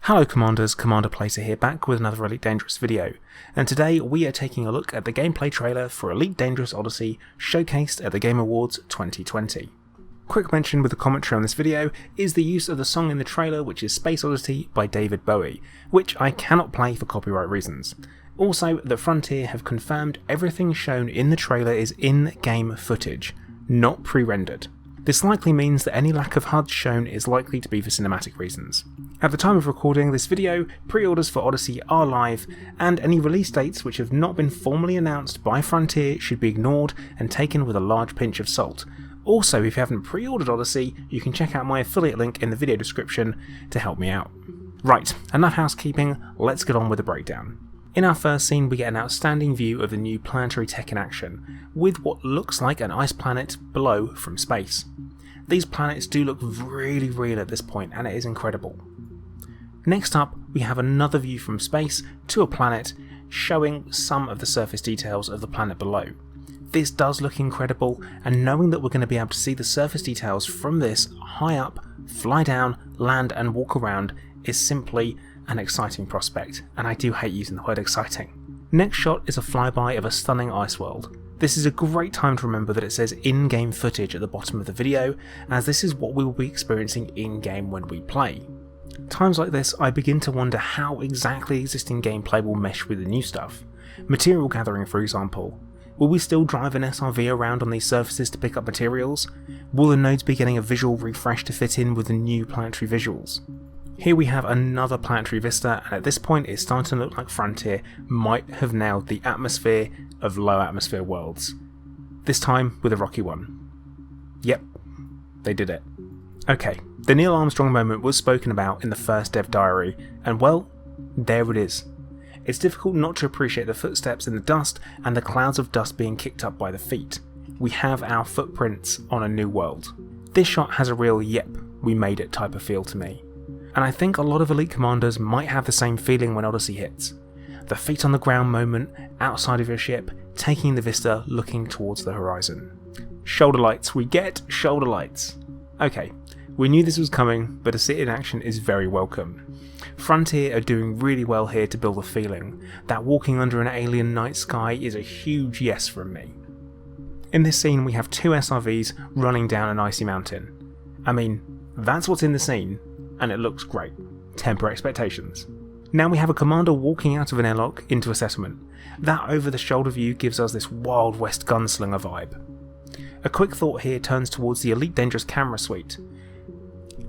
Hello Commanders, Commander Placer here, back with another Elite Dangerous video, and today we are taking a look at the gameplay trailer for Elite Dangerous Odyssey showcased at the Game Awards 2020. Quick mention with the commentary on this video is the use of the song in the trailer, which is Space Odyssey by David Bowie, which I cannot play for copyright reasons. Also, that Frontier have confirmed everything shown in the trailer is in-game footage, not pre-rendered. This likely means that any lack of HUD shown is likely to be for cinematic reasons. At the time of recording this video, pre-orders for Odyssey are live, and any release dates which have not been formally announced by Frontier should be ignored and taken with a large pinch of salt. Also, if you haven't pre-ordered Odyssey, you can check out my affiliate link in the video description to help me out. Right, enough housekeeping, let's get on with the breakdown. In our first scene, we get an outstanding view of the new planetary tech in action, with what looks like an ice planet below from space. These planets do look really real at this point, and it is incredible. Next up, we have another view from space to a planet, showing some of the surface details of the planet below. This does look incredible, and knowing that we're going to be able to see the surface details from this high up, fly down, land and walk around is simply an exciting prospect, and I do hate using the word exciting. Next shot is a flyby of a stunning ice world. This is a great time to remember that it says in-game footage at the bottom of the video, as this is what we will be experiencing in-game when we play. Times like this, I begin to wonder how exactly existing gameplay will mesh with the new stuff. Material gathering, for example. Will we still drive an SRV around on these surfaces to pick up materials? Will the nodes be getting a visual refresh to fit in with the new planetary visuals? Here we have another planetary vista, and at this point it's starting to look like Frontier might have nailed the atmosphere of low atmosphere worlds. This time with a rocky one. Yep, they did it. Okay, the Neil Armstrong moment was spoken about in the first dev diary, and well, there it is. It's difficult not to appreciate the footsteps in the dust and the clouds of dust being kicked up by the feet. We have our footprints on a new world. This shot has a real yep, we made it type of feel to me. And I think a lot of Elite Commanders might have the same feeling when Odyssey hits. The feet on the ground moment, outside of your ship, taking the vista, looking towards the horizon. Shoulder lights, we get shoulder lights. Okay, we knew this was coming, but to see it in action is very welcome. Frontier are doing really well here to build a feeling. That walking under an alien night sky is a huge yes from me. In this scene we have two SRVs running down an icy mountain. I mean, that's what's in the scene, and it looks great. Temper expectations. Now we have a commander walking out of an airlock into a settlement. That over the shoulder view gives us this Wild West gunslinger vibe. A quick thought here turns towards the Elite Dangerous camera suite.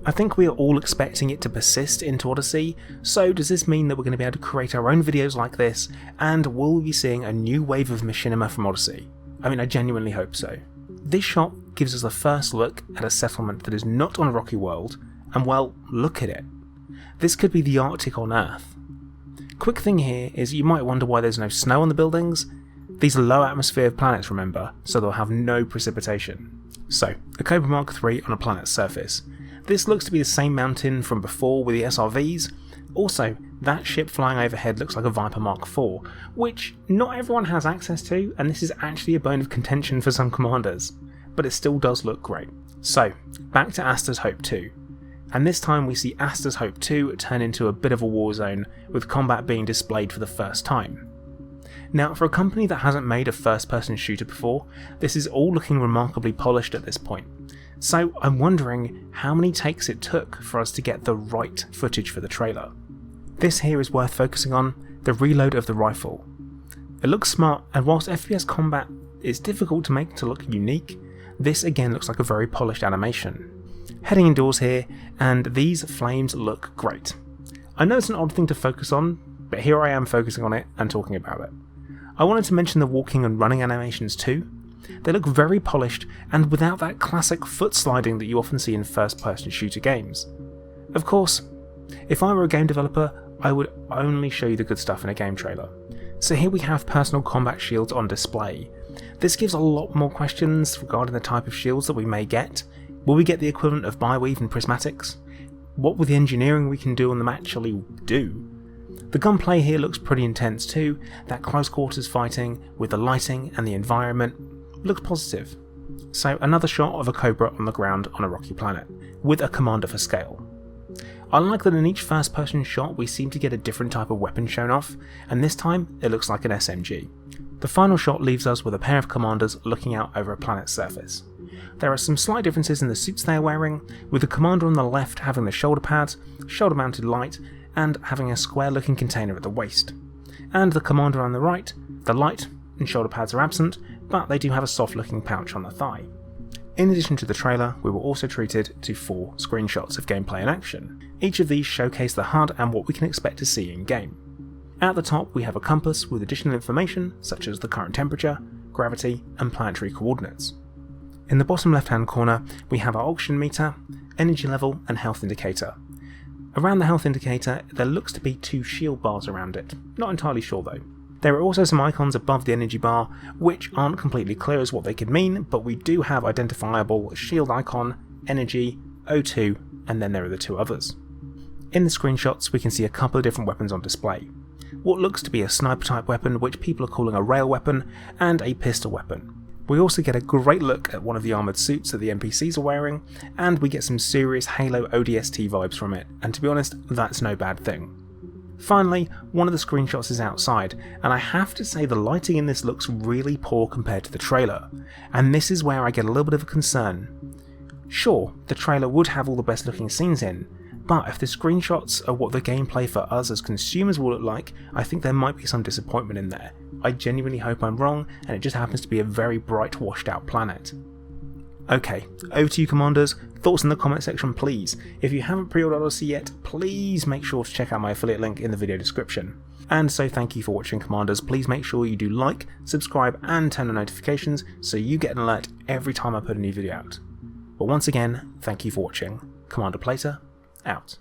I think we are all expecting it to persist into Odyssey, so does this mean that we're going to be able to create our own videos like this, and will we be seeing a new wave of machinima from Odyssey? I mean, I genuinely hope so. This shot gives us the first look at a settlement that is not on a rocky world, and well, look at it. This could be the Arctic on Earth. Quick thing here is you might wonder why there's no snow on the buildings. These are low atmosphere planets, remember, so they'll have no precipitation. So, a Cobra Mark III on a planet's surface. This looks to be the same mountain from before with the SRVs. Also, that ship flying overhead looks like a Viper Mark IV, which not everyone has access to, and this is actually a bone of contention for some commanders, but it still does look great. So, back to Asta's Hope 2. And this time we see Asta's Hope 2 turn into a bit of a war zone, with combat being displayed for the first time. Now, for a company that hasn't made a first-person shooter before, this is all looking remarkably polished at this point. So I'm wondering how many takes it took for us to get the right footage for the trailer. This here is worth focusing on, the reload of the rifle. It looks smart, and whilst FPS combat is difficult to make to look unique, this again looks like a very polished animation. Heading indoors here, and these flames look great. I know it's an odd thing to focus on, but here I am focusing on it and talking about it. I wanted to mention the walking and running animations too. They look very polished and without that classic foot sliding that you often see in first-person shooter games. Of course, if I were a game developer, I would only show you the good stuff in a game trailer. So here we have personal combat shields on display. This gives a lot more questions regarding the type of shields that we may get. Will we get the equivalent of Bioweave and Prismatics? What will the engineering we can do on them actually do? The gunplay here looks pretty intense too. That close quarters fighting with the lighting and the environment looks positive. So another shot of a Cobra on the ground on a rocky planet, with a commander for scale. I like that in each first person shot we seem to get a different type of weapon shown off, and this time it looks like an SMG. The final shot leaves us with a pair of commanders looking out over a planet's surface. There are some slight differences in the suits they are wearing, with the commander on the left having the shoulder pads, shoulder mounted light, and having a square looking container at the waist. And the commander on the right, the light and shoulder pads are absent, but they do have a soft looking pouch on the thigh. In addition to the trailer, we were also treated to 4 screenshots of gameplay in action. Each of these showcase the HUD and what we can expect to see in game. At the top we have a compass with additional information such as the current temperature, gravity and planetary coordinates. In the bottom left hand corner we have our oxygen meter, energy level and health indicator. Around the health indicator there looks to be 2 shield bars around it, not entirely sure though. There are also some icons above the energy bar which aren't completely clear as what they could mean, but we do have identifiable shield icon, energy, O2 and then there are the 2 others. In the screenshots we can see a couple of different weapons on display. What looks to be a sniper type weapon which people are calling a rail weapon, and a pistol weapon. We also get a great look at one of the armoured suits that the NPCs are wearing, and we get some serious Halo ODST vibes from it, and to be honest, that's no bad thing. Finally, one of the screenshots is outside, and I have to say the lighting in this looks really poor compared to the trailer, and this is where I get a little bit of a concern. Sure, the trailer would have all the best looking scenes in, but if the screenshots are what the gameplay for us as consumers will look like, I think there might be some disappointment in there. I genuinely hope I'm wrong, and it just happens to be a very bright, washed out planet. Okay, over to you commanders, thoughts in the comment section please. If you haven't pre-ordered Odyssey yet, please make sure to check out my affiliate link in the video description. And so thank you for watching commanders, please make sure you do like, subscribe and turn on notifications so you get an alert every time I put a new video out. But once again, thank you for watching. Commander Plater, out.